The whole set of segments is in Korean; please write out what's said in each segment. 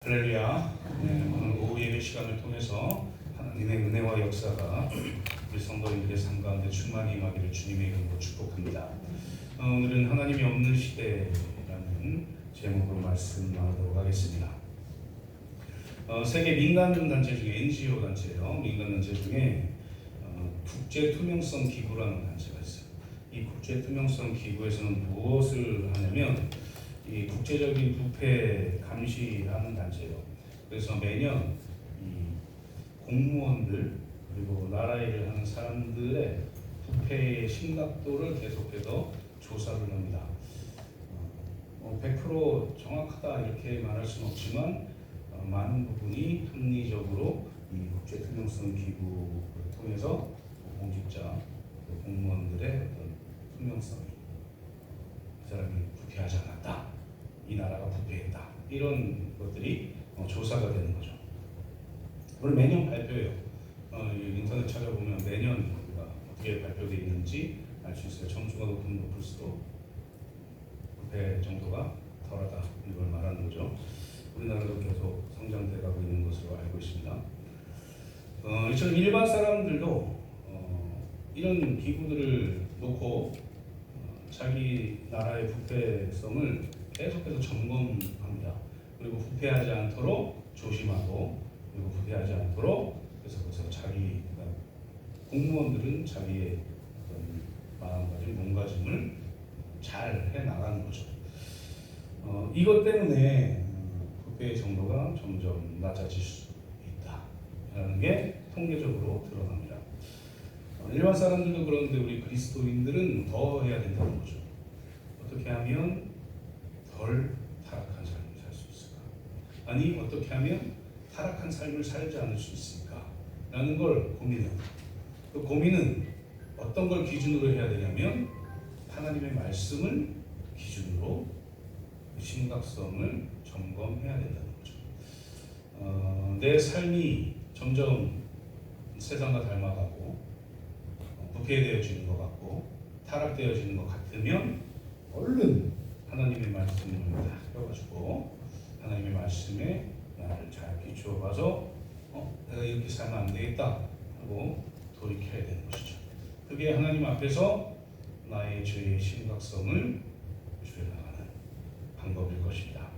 할렐루야. 오늘 오후 예배 시간을 통해서 하나님의 은혜와 역사가 우리 성도님들의 삶 가운데 충만히 임하기를 주님의 이름으로 축복합니다. 오늘은 하나님이 없는 시대라는 제목으로 말씀 나누도록 하겠습니다. 세계 민간 단체 중에 NGO 단체예요. 민간 단체 중에 국제 투명성 기구라는 단체가 있어요. 이 국제 투명성 기구에서는 무엇을 하냐면 이 국제적인 부패 감시하는 단체예요. 그래서 매년 이 공무원들 그리고 나라 일을 하는 사람들의 부패의 심각도를 계속해서 조사를 합니다. 100% 정확하다 이렇게 말할 수는 없지만 많은 부분이 합리적으로 이 국제 투명성 기구를 통해서 공직자, 공무원들의 어떤 투명성이 이 사람이 부패하지 않았다, 이 나라가 부패했다, 이런 것들이 조사가 되는 거죠. 그걸 매년 발표해요. 인터넷 찾아보면 매년 우리가 어떻게 발표되어 있는지 알 수 있어요. 점수가 높을수록 부패 정도가 덜하다, 이걸 말하는 거죠. 우리나라도 계속 성장돼 가고 있는 것으로 알고 있습니다. 이처럼 일반 사람들도 이런 기구들을 놓고 자기 나라의 부패성을 계속해서 점검합니다. 그리고 부패하지 않도록 조심하고, 그리고 부패하지 않도록 계속해서 자기가, 공무원들은 자기의 어떤 마음가짐, 몸가짐을 잘 해나가는 거죠. 이것 때문에 부패의 정도가 점점 낮아질 수 있다라는 게 통계적으로 드러납니다. 일반 사람들도 그런데 우리 그리스도인들은 더 해야 된다는 거죠. 어떻게 하면 덜 타락한 삶을 살 수 있을까? 아니, 어떻게 하면 타락한 삶을 살지 않을 수 있을까? 라는 걸 고민합니다. 그 고민은 어떤 걸 기준으로 해야 되냐면 하나님의 말씀을 기준으로 심각성을 점검해야 된다는 거죠. 내 삶이 점점 세상과 닮아가고 부패되어지는 것 같고 타락되어지는 것 같으면 얼른 하나님의 말씀을 딱 펴가지고 하나님의 말씀에 나를 잘 비추어 봐서 내가 이렇게 살면 안 되겠다 하고 돌이켜야 되는 것이죠. 그게 하나님 앞에서 나의 죄의 심각성을 줄여나가는 방법일 것입니다.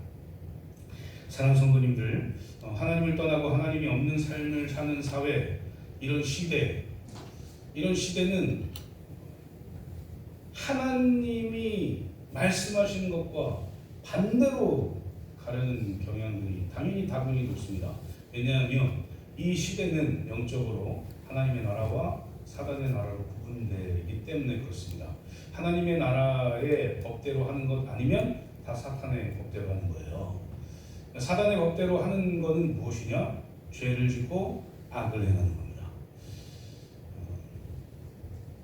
사랑하는 성도님들, 하나님을 떠나고 하나님이 없는 삶을 사는 사회, 이런 시대는 하나님이 말씀하시는 것과 반대로 가려는 경향들이 당연히 다분히 높습니다. 왜냐하면 이 시대는 영적으로 하나님의 나라와 사단의 나라로 구분되기 때문에 그렇습니다. 하나님의 나라의 법대로 하는 것 아니면 다 사탄의 법대로 하는 거예요. 사단의 법대로 하는 것은 무엇이냐? 죄를 짓고 악을 행하는 겁니다.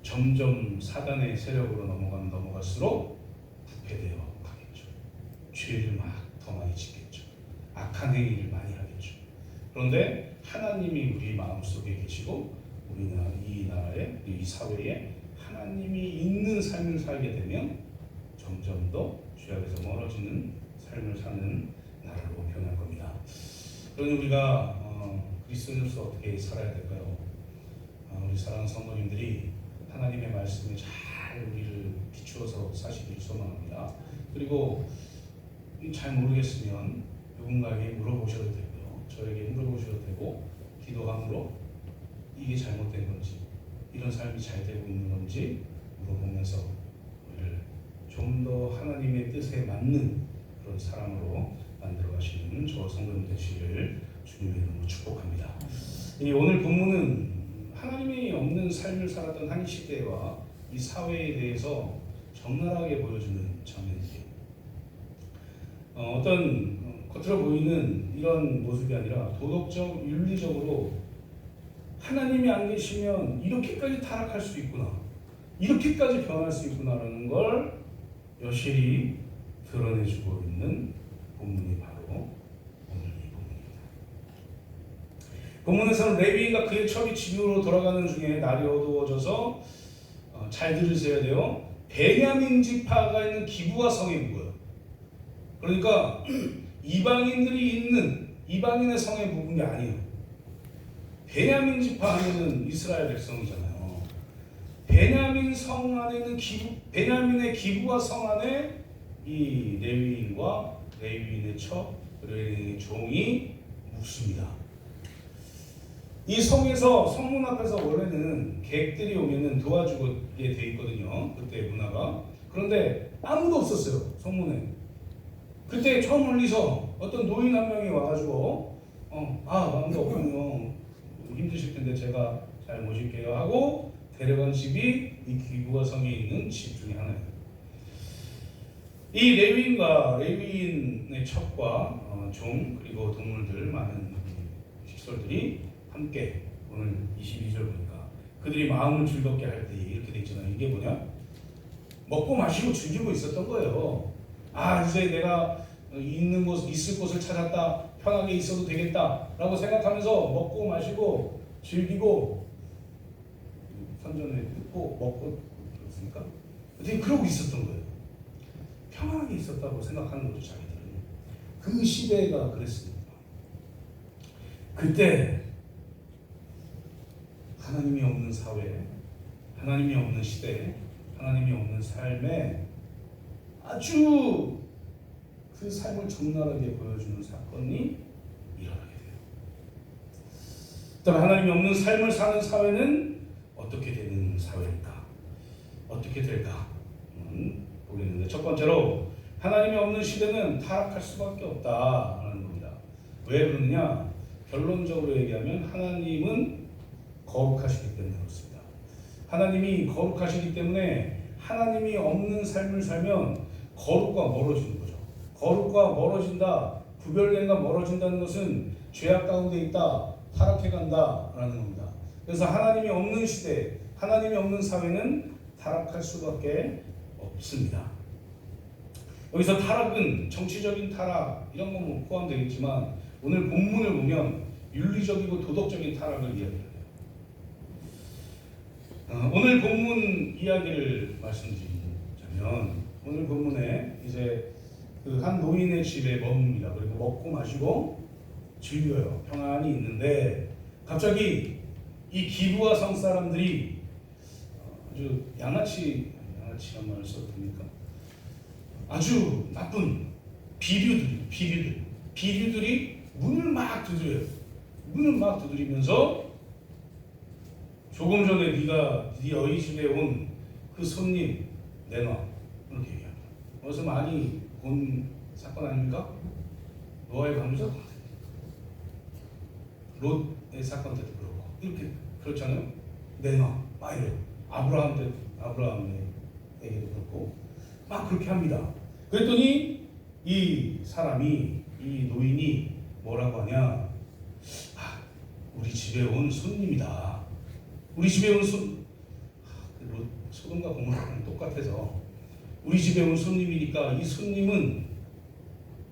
점점 사단의 세력으로 넘어갈수록 부패되어 가겠죠. 죄를 막 더 많이 짓겠죠. 악한 행위를 많이 하겠죠. 그런데 하나님이 우리 마음속에 계시고 우리나라, 이 나라에, 이 사회에 하나님이 있는 삶을 살게 되면 점점 더 죄악에서 멀어지는 삶을 사는 나라로 변할 겁니다. 그러니 우리가 그리스도인으로서 어떻게 살아야 될까요? 우리 사랑하는 성도님들이 하나님의 말씀에 잘 우리를 비추어서 사시기를 소망합니다. 그리고 잘 모르겠으면 누군가에게 물어보셔도 되고요. 저에게 물어보셔도 되고, 기도함으로 이게 잘못된 건지, 이런 삶이 잘 되고 있는 건지 물어보면서 우리를 좀 더 하나님의 뜻에 맞는 그런 사람으로 만들어 가시는 저 성도님 되시기를 주님의 이름으로 축복합니다. 오늘 본문은 하나님이 없는 삶을 살았던 한 시대와 이 사회에 대해서 적나라하게 보여주는 장면이에요. 어떤 겉으로 보이는 이런 모습이 아니라 도덕적, 윤리적으로 하나님이 안 계시면 이렇게까지 타락할 수 있구나, 이렇게까지 변할 수 있구나라는 걸 여실히 드러내주고 있는 본문이 바로 오늘 이 본문입니다. 본문에서는 레위인과 그의 첩이 집으로 돌아가는 중에 날이 어두워져서 잘 들으셔야 돼요. 베냐민 지파가 있는 기브아 성에 묵어요. 그러니까 이방인들이 있는 이방인의 성에 묵은 게 아니에요. 베냐민 지파 하면은 이스라엘 백성이잖아요. 베냐민 성 안에는 베냐민의 기부와 성 안에 이 레위인과 레위인의 첩, 레위인의 종이 묵습니다. 이 성에서 성문 앞에서 원래는 객들이 오면은 도와주게 돼 있거든요. 그때 문화가. 그런데 아무도 없었어요, 성문에. 그때 저 멀리서 어떤 노인 한 명이 와가지고 아무도 없군요. 힘드실 텐데 제가 잘 모실게요 하고 데려간 집이 이 기부가 성에 있는 집 중에 하나예요. 이 레위인의 첩과 종 그리고 동물들 많은 식솔들이 함께 오늘 22절 보니까 그들이 마음을 즐겁게 할 때 이렇게 돼 있잖아요. 이게 뭐냐? 먹고 마시고 즐기고 있었던 거예요. 이제 내가 있을 곳을 찾았다. 편하게 있어도 되겠다라고 생각하면서 먹고 마시고 즐기고 선전에 듣고 먹고 그렇습니까? 되게 그러고 있었던 거예요. 평안하게 있었다고 생각하는 거죠, 자기들은. 그 시대가 그랬습니다. 그때 하나님이 없는 사회, 하나님이 없는 시대, 하나님이 없는 삶에 아주 그 삶을 적나라하게 보여주는 사건이 일어나게 돼요. 그다음에 하나님이 없는 삶을 사는 사회는 어떻게 되는 사회일까? 어떻게 될까? 보겠는데 첫 번째로 하나님이 없는 시대는 타락할 수밖에 없다라는 겁니다. 왜 그러느냐? 결론적으로 얘기하면 하나님은 거룩하시기 때문에 그렇습니다. 하나님이 거룩하시기 때문에 하나님이 없는 삶을 살면 거룩과 멀어지는 거죠. 거룩과 멀어진다, 구별된과 멀어진다는 것은 죄악 가운데 있다, 타락해 간다라는 겁니다. 그래서 하나님이 없는 시대, 하나님이 없는 사회는 타락할 수밖에 없습니다. 여기서 타락은 정치적인 타락 이런 거 뭐 포함되겠지만 오늘 본문을 보면 윤리적이고 도덕적인 타락을 이야기해요. 오늘 본문 이야기를 말씀드리자면 오늘 본문에 이제 그 한 노인의 집에 머뭅니다. 그리고 먹고 마시고 즐겨요. 평안히 있는데 갑자기 이 기부와 성 사람들이 아주 양아치란 말을 써도 됩니까? 아주 나쁜 비류들이 문을 막 두드려요. 문을 막 두드리면서 조금 전에 네 어이 집에 온 그 손님 내놔 이렇게 얘기합니다. 어디서 많이 본 사건 아닙니까? 노아의 방주 롯의 사건 때도 그렇고 이렇게 그렇잖아요. 내놔 막 이래요. 아브라함에게도 그렇고 막 그렇게 합니다. 그랬더니 이 노인이 뭐라고 하냐? 우리 집에 온 손님이다. 우리 집에 온 소돔과 고모라랑 똑같아서 우리 집에 온 손님이니까 이 손님은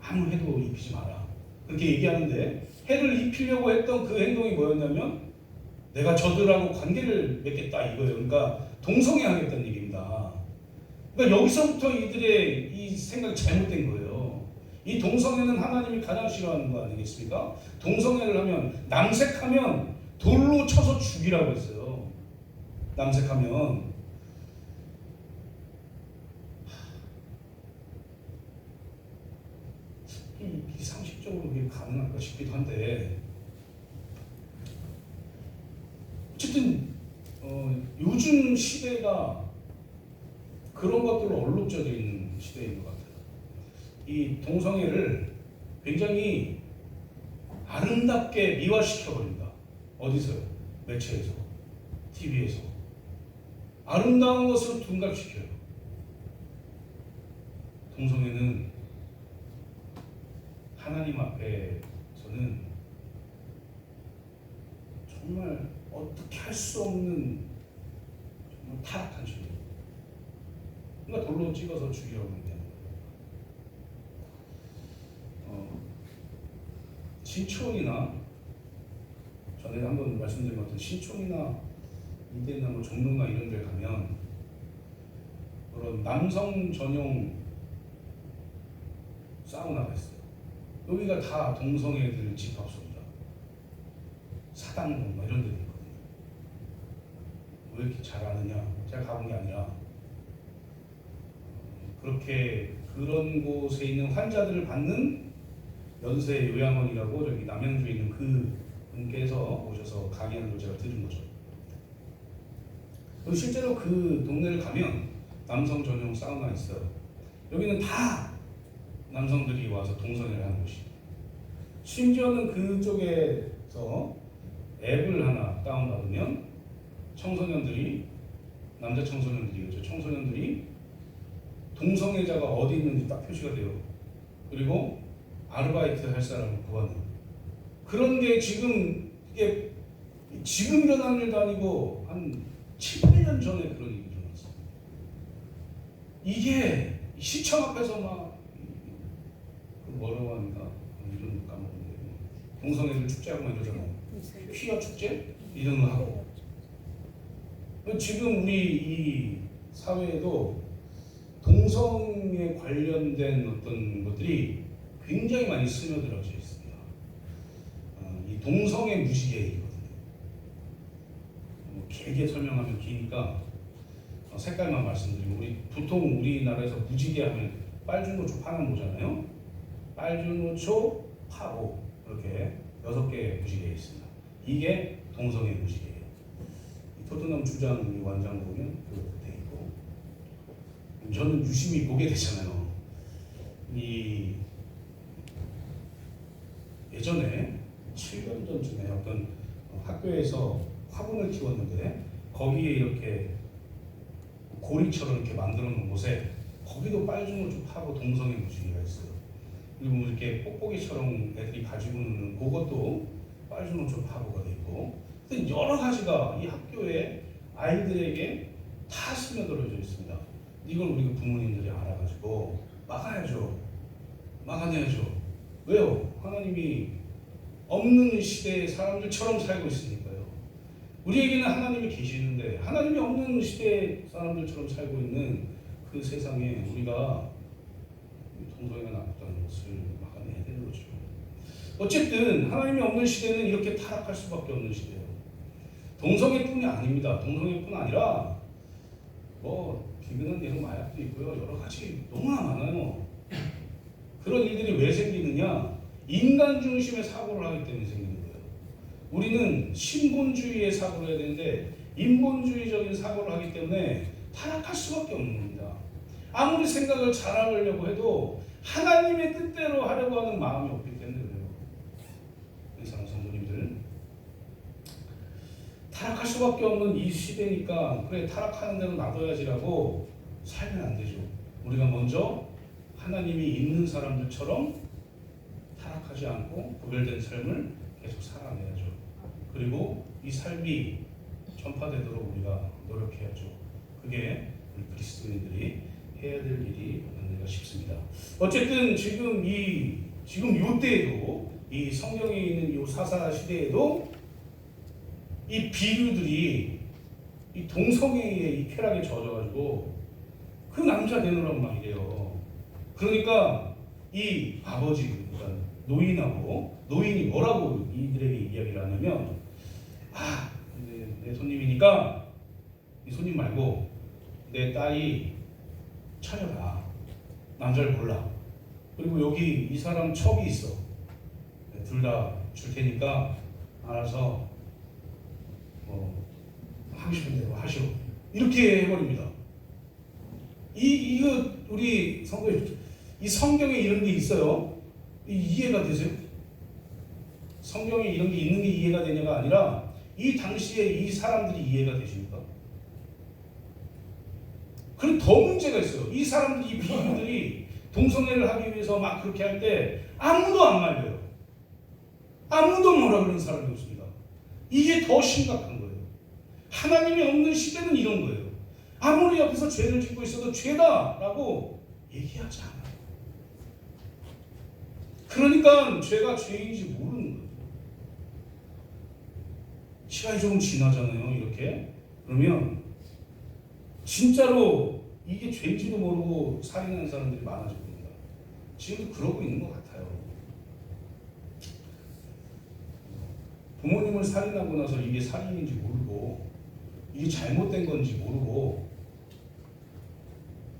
아무 해도 입히지 마라. 그렇게 얘기하는데 해를 입히려고 했던 그 행동이 뭐였냐면 내가 저들하고 관계를 맺겠다 이거예요. 그러니까 동성애하겠다는 얘기입니다. 그러니까 여기서부터 이들의 이 생각이 잘못된 거예요. 이 동성애는 하나님이 가장 싫어하는 거 아니겠습니까? 동성애를 하면 남색하면 돌로 쳐서 죽이라고 했어요. 남색하면 이 상식적으로 그게 가능할까 싶기도 한데 어쨌든 요즘 시대가 그런 것들로 얼룩져져 있는 시대인 것 같아요. 이 동성애를 굉장히 아름답게 미화시켜버린다. 어디서요? 매체에서, TV에서. 아름다운 것으로 둔갑시켜요. 동성애는 하나님 앞에서는 정말 어떻게 할 수 없는 정말 타락한 죄예요. 그러니까 돌로 찍어서 죽이려고 하는 거예요. 신촌이나 전에 한번 말씀드린 것 같은 신촌이나 이대나 뭐 종로나 이런 데 가면 그런 남성 전용 사우나가 있어요. 여기가 다 동성애들 집합소입니다. 사당동 이런 데도 있거든요. 왜 이렇게 잘 아느냐? 제가 가본 게 아니라 그렇게 그런 곳에 있는 환자들을 받는 연세 요양원이라고 저기 남양주에 있는 그 분께서 오셔서 강의하는 걸 제가 들은 거죠. 실제로 그 동네를 가면 남성 전용 사우나 있어요. 여기는 다 남성들이 와서 동성애를 하는 곳이에요. 심지어는 그쪽에서 앱을 하나 다운받으면 청소년들이, 남자 청소년들이겠죠. 청소년들이 동성애자가 어디 있는지 딱 표시가 돼요. 그리고 아르바이트 할 사람을 구하는 그런 게 지금 이게 지금 일어난 일도 아니고 한 7, 8년 전에 그런 일이 일어났어요. 이게 시청 앞에서 막 뭐라고 하니까 이름 까먹었는데 동성애들 축제하고 막 이러잖아요. 퀴어 축제? 이런 거 하고 지금 우리 이 사회에도 동성에 관련된 어떤 것들이 굉장히 많이 스며들어져 있습니다. 이 동성애 무지개이거든요. 길게 설명하면 기니까 색깔만 말씀드리면 보통 우리나라에서 무지개 하면 빨주노초 파남보잖아요. 빨주노초 파고 이렇게 6개의 무지개 있습니다. 이게 동성애 무지개예요. 토트넘 주장 완장 보면 그렇게 돼 있고 저는 유심히 보게 되잖아요. 이 예전에 7년 전쯤에 어떤 학교에서 화분을 키웠는데 거기에 이렇게 고리처럼 이렇게 만들어 놓은 곳에 거기도 빨주노초 파고 동성애 무지개가 있어요. 그리고 이렇게 뽁뽁이처럼 애들이 가지고 노는 그것도 빨주노초 파고가 돼 있고 여러 가지가 이 학교에 아이들에게 다 스며들어져 있습니다. 이걸 우리 부모님들이 알아가지고 막아야죠. 막아내야죠. 왜요? 하나님이 없는 시대의 사람들처럼 살고 있으니까요. 우리에게는 하나님이 계시는데 하나님이 없는 시대의 사람들처럼 살고 있는 그 세상에 우리가 동성애가 나쁘다는 것을 막아내야 되는 거죠. 어쨌든 하나님이 없는 시대는 이렇게 타락할 수밖에 없는 시대예요. 동성애뿐이 아닙니다. 동성애뿐 아니라 비근한 예로 마약도 있고요. 여러 가지 너무나 많아요. 그런 일들이 왜 생기느냐? 인간 중심의 사고를 하기 때문에 생기는 거예요. 우리는 신본주의의 사고를 해야 되는데 인본주의적인 사고를 하기 때문에 타락할 수밖에 없는 겁니다. 아무리 생각을 잘하려고 해도 하나님의 뜻대로 하려고 하는 마음이 없기 때문에 그래요. 이상한 성도님들 타락할 수밖에 없는 이 시대니까 그래 타락하는 대로 놔둬야지라고 살면 안 되죠. 우리가 먼저 하나님이 있는 사람들처럼 타락하지 않고 구별된 삶을 계속 살아내야죠. 그리고 이 삶이 전파되도록 우리가 노력해야죠. 그게 우리 그리스도인들이 해야 될 일이 아닌가 싶습니다. 어쨌든 지금 요 때에도 이 성경에 있는 이 사사 시대에도 이 비류들이 이 동성애의 이 쾌락에 젖어가지고 그 남자 내놓으라고 막 이래요. 그러니까 이 아버지, 그러니까 노인이 뭐라고 이들에게 이야기를 하냐면 내 손님이니까 이 손님 말고 내 딸이 차려라. 남자를 골라. 그리고 여기 이 사람 첩이 있어. 둘 다 줄 테니까 알아서 하고 싶은 대로 하시오. 이렇게 해버립니다. 이거 우리 이 성경에 이런 게 있어요. 이해가 되세요? 성경에 이런 게 있는 게 이해가 되냐가 아니라 이 당시에 이 사람들이 이해가 되십니까? 그리고 더 문제가 있어요. 이 사람들이, 이 비유들이 동성애를 하기 위해서 막 그렇게 할 때 아무도 안 말려요. 아무도 뭐라 그러는 사람이 없습니다. 이게 더 심각한 거예요. 하나님이 없는 시대는 이런 거예요. 아무리 옆에서 죄를 짓고 있어도 죄다라고 얘기하지 않아요. 그러니까 죄가 죄인지 모르는 거예요. 시간이 조금 지나잖아요. 이렇게. 그러면 진짜로 이게 죄인지도 모르고 살인하는 사람들이 많아질 겁니다. 지금도 그러고 있는 것 같아요. 부모님을 살인하고 나서 이게 살인인지 모르고 이게 잘못된 건지 모르고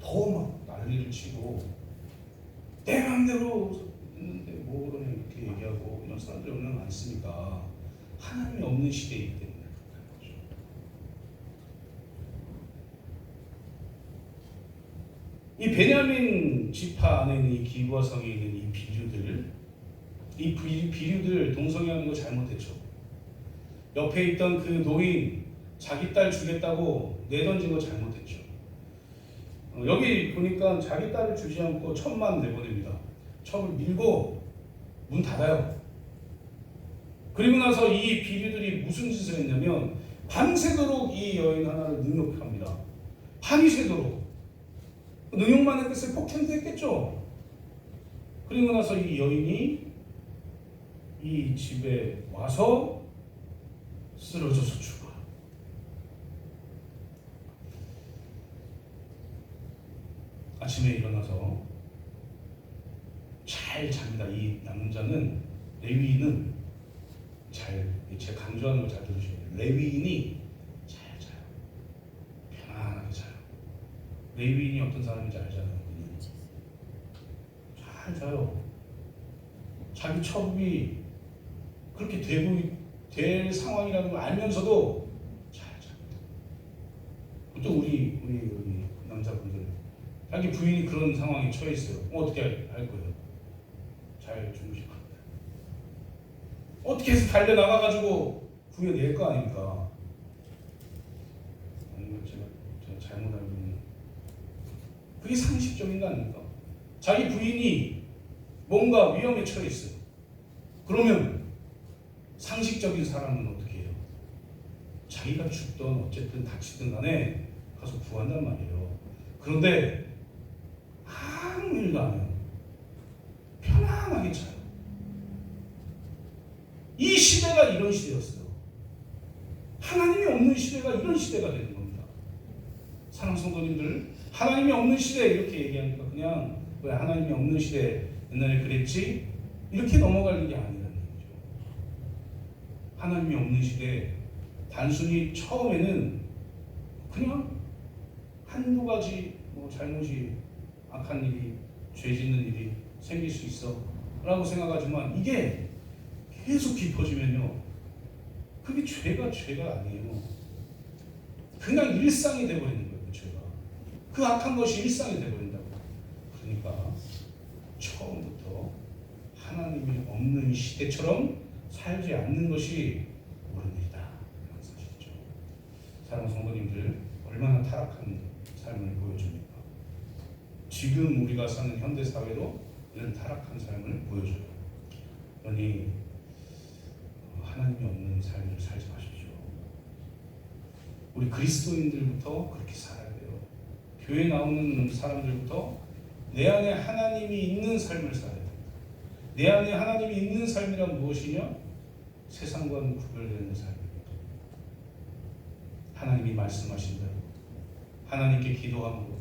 더 막 난리를 치고 내 맘대로 했는데 뭐 그러냐 이렇게 얘기하고 이런 사람들이 얼마나 많습니까? 하나님이 없는 시대이기 때문에 그렇다는 거죠. 이 베냐민 지파 안에 있는 이 기브와 성에 있는 이 비류들 동성애하는 거 잘못했죠. 옆에 있던 그 노인 자기 딸 주겠다고 내던진 거 잘못했죠. 여기 보니까 자기 딸을 주지 않고 첩만 내보냅니다. 첩을 밀고 문 닫아요. 그리고 나서 이 비류들이 무슨 짓을 했냐면 밤새도록 이 여인 하나를 능욕합니다. 밤이 새도록. 능욕만의 끝에 폭행도 했겠죠. 그리고 나서 이 여인이 이 집에 와서 쓰러져서 죽어요. 아침에 일어나서 잘 잡니다. 이 남자는 레위인은 제가 강조하는 걸 잘 들으셔야 돼요. 레위인이 잘 자요. 편안하게 자요. 레위인이 어떤 사람인지 알잖아요. 잘 자요. 자기 처분이 그렇게 될 상황이라는 걸 알면서도 잘 잡니다. 보통 우리 남자분들 자기 부인이 그런 상황에 처해 있어요. 어떻게 할 거예요? 잘 주무실 겁니다. 어떻게 해서 달려 나가가지고 구해낼 거 아닙니까? 아니면 제가 잘못 알고 있는 그게 상식적인 거 아닙니까? 자기 부인이 뭔가 위험에 처해 있어요. 그러면 상식적인 사람은 어떻게 해요? 자기가 죽든 어쨌든 다치든 간에 가서 구한단 말이에요. 그런데 아무 일도 안 해요. 편안하게 자요. 이 시대가 이런 시대였어요. 하나님이 없는 시대가 이런 시대가 되는 겁니다. 사랑하는 성도님들, 하나님이 없는 시대 이렇게 얘기하니까 그냥 왜 하나님이 없는 시대 옛날에 그랬지? 이렇게 넘어갈 일이 아니라는 얘기죠. 하나님이 없는 시대 단순히 처음에는 그냥 한두 가지 잘못이 악한 일이 죄 짓는 일이 생길 수 있어 라고 생각하지만 이게 계속 깊어지면요 그게 죄가 아니에요. 그냥 일상이 돼버리는 거예요. 죄가 그 악한 것이 일상이 돼버린다고. 그러니까 처음부터 하나님이 없는 시대처럼 살지 않는 것이 옳은 일이다 라는 사실이죠. 사랑하는 성도님들, 얼마나 타락한 삶을 보여줍니까? 지금 우리가 사는 현대사회도 이런 타락한 삶을 보여줘요. 그러니 하나님이 없는 삶을 살지 마십시오. 우리 그리스도인들부터 그렇게 살아야 돼요. 교회 나오는 사람들부터 내 안에 하나님이 있는 삶을 살아야 돼요. 내 안에 하나님이 있는 삶이란 무엇이냐? 세상과는 구별되는 삶입니다. 하나님이 말씀하신 대로 하나님께 기도함으로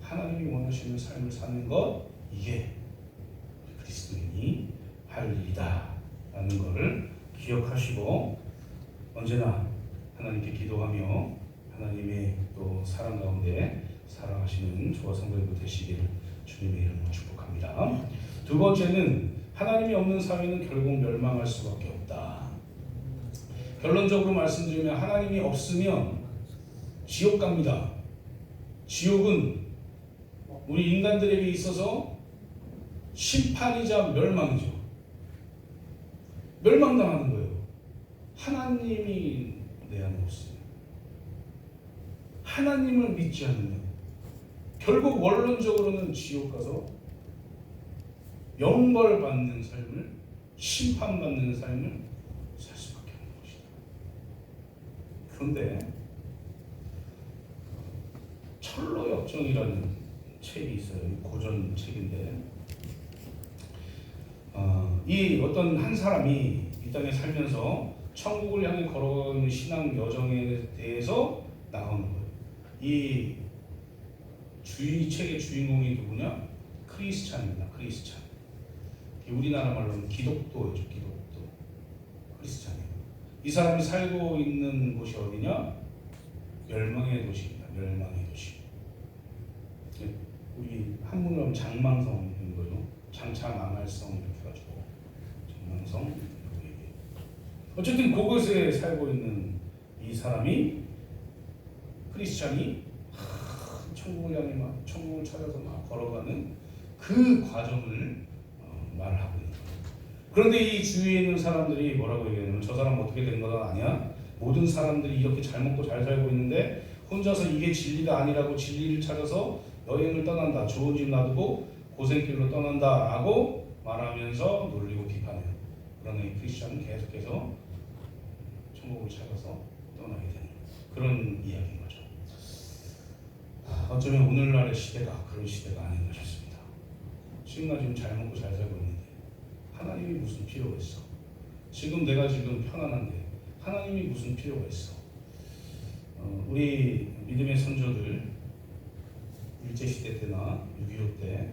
하나님이 원하시는 삶을 사는 것, 이게 그리스도인이 할 일이다 라는 것을 기억하시고 언제나 하나님께 기도하며 하나님의 또 사랑 가운데 살아가시는 저와 성도님들 되시기를 주님의 이름으로 축복합니다. 두 번째는 하나님이 없는 사회는 결국 멸망할 수밖에 없다. 결론적으로 말씀드리면 하나님이 없으면 지옥 갑니다. 지옥은 우리 인간들에게 있어서 심판이자 멸망이죠. 멸망당하는 거예요. 하나님이 내 안에 없어요. 하나님을 믿지 않으면 결국 원론적으로는 지옥 가서 영벌받는 삶을, 심판받는 삶을 살 수밖에 없는 것이다. 그런데 철로역정이라는 책이 있어요. 고전 책인데 이 어떤 한 사람이 이 땅에 살면서 천국을 향해 걸어가는 신앙 여정에 대해서 나오는 거예요. 이 책의 주인공이 누구냐? 크리스찬입니다. 크리스찬. 우리나라 말로는 기독도죠. 기독도. 크리스찬이에요. 이 사람이 살고 있는 곳이 어디냐? 멸망의 도시입니다. 멸망의 도시. 우리 한문으로 하면 장망성인 거죠. 장차 망할 성 이렇게 가지고 장망성 이렇게 얘기해요. 어쨌든 그곳에 살고 있는 이 사람이 크리스찬이 천국을 향해 막 천국을 찾아서 막 걸어가는 그 과정을 말하고 있는 거예요. 그런데 이 주위에 있는 사람들이 뭐라고 얘기하냐면 저 사람 어떻게 된 거다 아니야? 모든 사람들이 이렇게 잘 먹고 잘 살고 있는데 혼자서 이게 진리가 아니라고 진리를 찾아서 여행을 떠난다. 좋은 집 놔두고 고생길로 떠난다 라고 말하면서 놀리고 비판해요. 그러나 이 크리스찬은 계속해서 천국을 찾아서 떠나게 되는 그런 이야기인 거죠. 어쩌면 오늘날의 시대가 그런 시대가 아닌가 싶습니다. 지금 나 지금 잘 먹고 잘 살고 있는데 하나님이 무슨 필요가 있어? 지금 내가 지금 편안한데 하나님이 무슨 필요가 있어? 우리 믿음의 선조들 일제시대 때나 6.25 때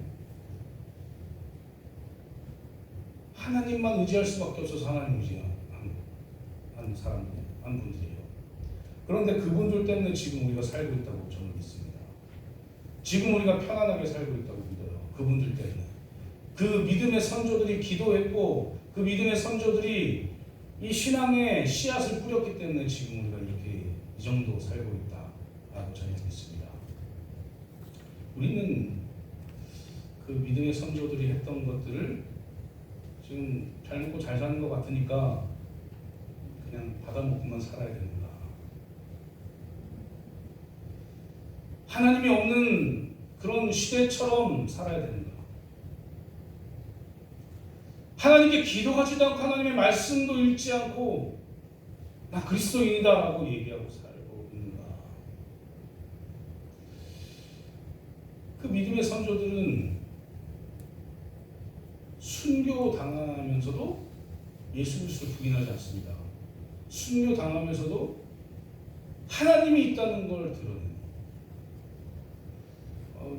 하나님만 의지할 수밖에 없어서 하나님 의지한 사람들, 한 분들이에요. 그런데 그분들 때문에 지금 우리가 살고 있다고 저는 믿습니다. 지금 우리가 편안하게 살고 있다고 믿어요. 그분들 때문에. 그 믿음의 선조들이 기도했고 그 믿음의 선조들이 이 신앙의 씨앗을 뿌렸기 때문에 지금 우리가 이렇게 이 정도 살고 있다라고 저는 믿습니다. 우리는 그 믿음의 선조들이 했던 것들을 지금 잘 먹고 잘 사는 것 같으니까 그냥 받아먹고만 살아야 되는가. 하나님이 없는 그런 시대처럼 살아야 되는가. 하나님께 기도하지도 않고 하나님의 말씀도 읽지 않고 나 그리스도인이다 라고 얘기하고 살고 있는가. 그 믿음의 선조들은 순교 당하면서도 예수 그리스도를 부인하지 않습니다. 순교 당하면서도 하나님이 있다는 걸 드러내는.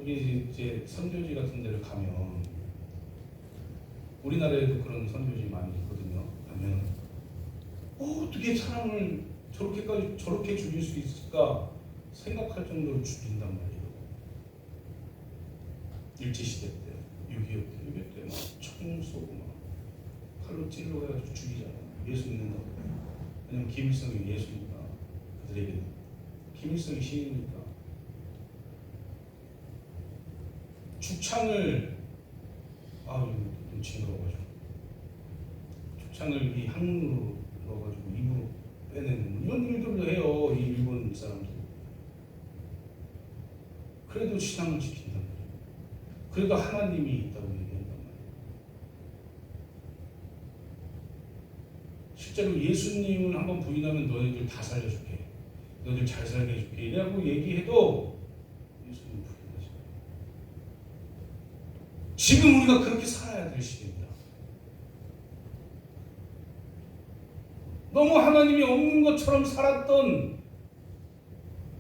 이게 이제 선교지 같은 데를 가면 우리나라에도 그런 선교지 많이 있거든요. 가면 어떻게 사람을 저렇게 죽일 수 있을까 생각할 정도로 죽인단 말이에요. 일제시대 때, 6.25 때, 막 총 쏘고 막 칼로 찔러 해가지고 죽이잖아요. 예수 믿는다고. 왜냐면 김일성이 예수니까 그들에게는 김일성이 신이니까. 죽창을 좀 징그러워가지고 죽창을 이 항문으로 넣어가지고 입으로 빼내는 이런 일들을 해요. 이 일본 사람들. 그래도 신앙을 지킨단 말이에요. 그래도 하나님이 있다고 얘기한단 말이에요. 실제로 예수님을 한번 부인하면 너희들 다 살려줄게. 너희들 잘 살게 해줄게. 이라고 얘기해도 예수님 부인하지 않아요. 지금 우리가 그렇게 살아야 될 시대입니다. 너무 하나님이 없는 것처럼 살았던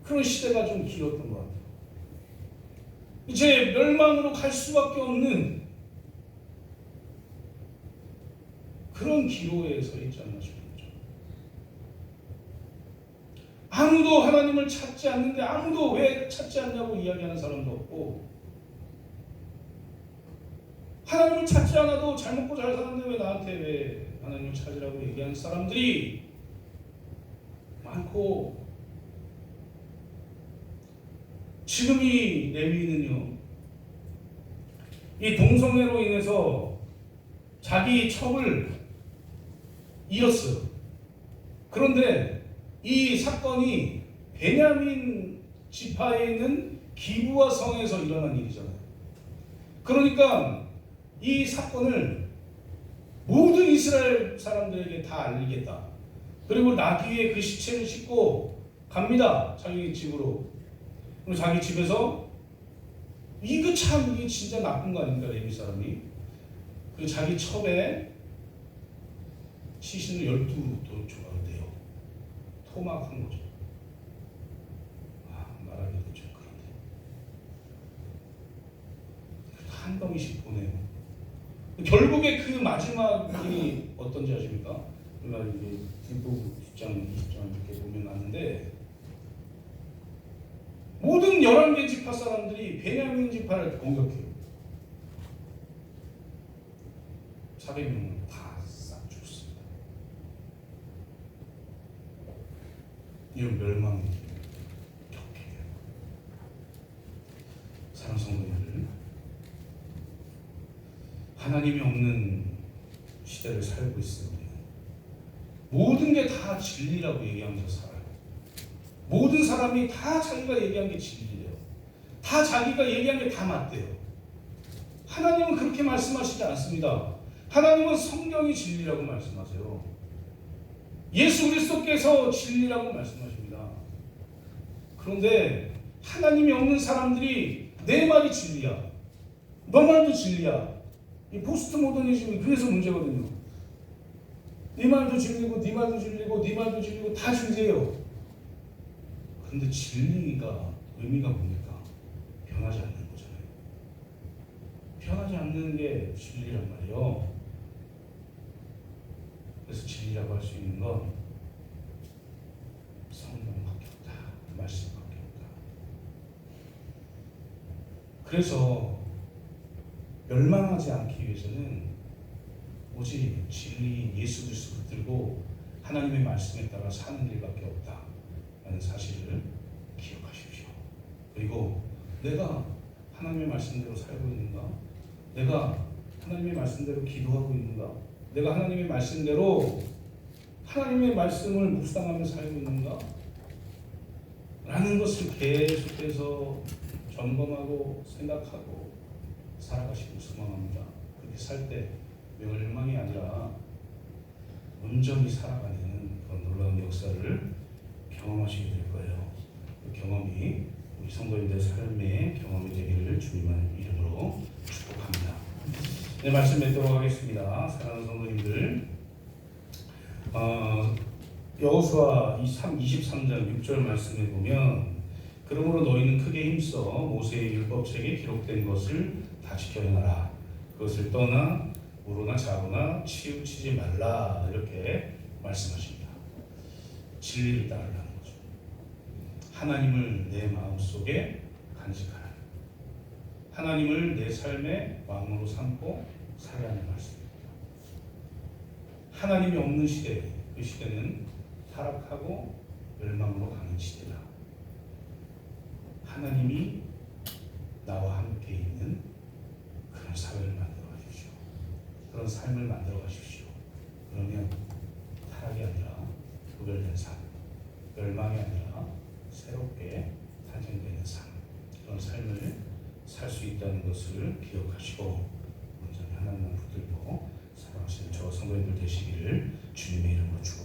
그런 시대가 좀 길었던 것 같아요. 이제 멸망으로 갈 수밖에 없는 그런 기로에 서 있지 않나 싶습니다. 아무도 하나님을 찾지 않는데 아무도 왜 찾지 않냐고 이야기하는 사람도 없고, 하나님을 찾지 않아도 잘 먹고 잘 사는데 왜 나한테 왜 하나님을 찾으라고 얘기하는 사람들이 많고, 지금 이 레위는요, 이 동성애로 인해서 자기 첩을 잃었어요. 그런데 이 사건이 베냐민 지파에 있는 기브아 성에서 일어난 일이잖아요. 그러니까 이 사건을 모든 이스라엘 사람들에게 다 알리겠다. 그리고 나귀에 그 시체를 싣고 갑니다. 자기 집으로. 그리고 자기 집에서 이게 진짜 나쁜 거 아닙니까? 레위 사람이. 그 자기 첩에 시신을 12도 조각돼요. 토막한 거죠. 말하기도 좀 그런데. 한 덩이씩 보내요. 결국에 그 마지막이 어떤지 아십니까? 우리가 이제 뒷부분 10장, 20장 이렇게 보면 나는데 모든 11개 지파 사람들이 베냐민 지파를 공격해요. 400명은 다 싹 죽습니다. 이런 멸망이 겪게 돼요. 사랑하는 성도님들, 하나님이 없는 시대를 살고 있습니다. 모든 게 다 진리라고 얘기하면서 살아요. 모든 사람이 다 자기가 얘기한 게 진리래요. 다 자기가 얘기한 게 다 맞대요. 하나님은 그렇게 말씀하시지 않습니다. 하나님은 성경이 진리라고 말씀하세요. 예수 그리스도께서 진리라고 말씀하십니다. 그런데 하나님이 없는 사람들이 내 말이 진리야, 너 말도 진리야. 이 포스트 모더니즘이 그래서 문제거든요. 네 말도 진리고 네 말도 진리고 네 말도 진리고 다 진리예요. 근데 진리가 의미가 뭡니까? 변하지 않는 거잖아요. 변하지 않는 게 진리란 말이에요. 그래서 진리라고 할 수 있는 건 성경밖에 없다, 말씀밖에 없다. 그래서 멸망하지 않기 위해서는 오직 진리 예수 그리스도를 들고 하나님의 말씀에 따라 사는 길밖에 없다라는 사실을 기억하십시오. 그리고 내가 하나님의 말씀대로 살고 있는가? 내가 하나님의 말씀대로 기도하고 있는가? 내가 하나님의 말씀대로 하나님의 말씀을 묵상하며 살고 있는가? 라는 것을 계속해서 점검하고 생각하고 살아가시길 소망합니다. 그렇게 살 때 멸망이 아니라 온전히 살아가는 그런 놀라운 역사를 경험하시게 될 거예요. 그 경험이 우리 성도님들 삶의 경험이 되기를 주님의 이름으로 축복합니다. 네, 말씀 맺도록 하겠습니다. 사랑하는 성도님들, 여호수아 23장 6절 말씀에 보면 그러므로 너희는 크게 힘써 모세의 율법책에 기록된 것을 다 지켜 행하라. 그것을 떠나 우로나 좌로나 치우치지 말라. 이렇게 말씀하십니다. 진리를 따르라는 거죠. 하나님을 내 마음속에 간직하라. 하나님을 내 삶의 왕으로 삼고 살아가는 말씀입니다. 하나님이 없는 시대, 그 시대는 타락하고 멸망으로 가는 시대다. 하나님이 나와 함께 있는 그런 사회를 만들어 가십시오. 그런 삶을 만들어 가십시오. 그러면 타락이 아니라 구별된 삶, 멸망이 아니라 새롭게 탄생되는 삶, 그런 삶을 살 수 있다는 것을 기억하시고 온전히 하나님만 붙들고 살아가시는 저 성도님들 되시기를 주님의 이름으로 축복합니다.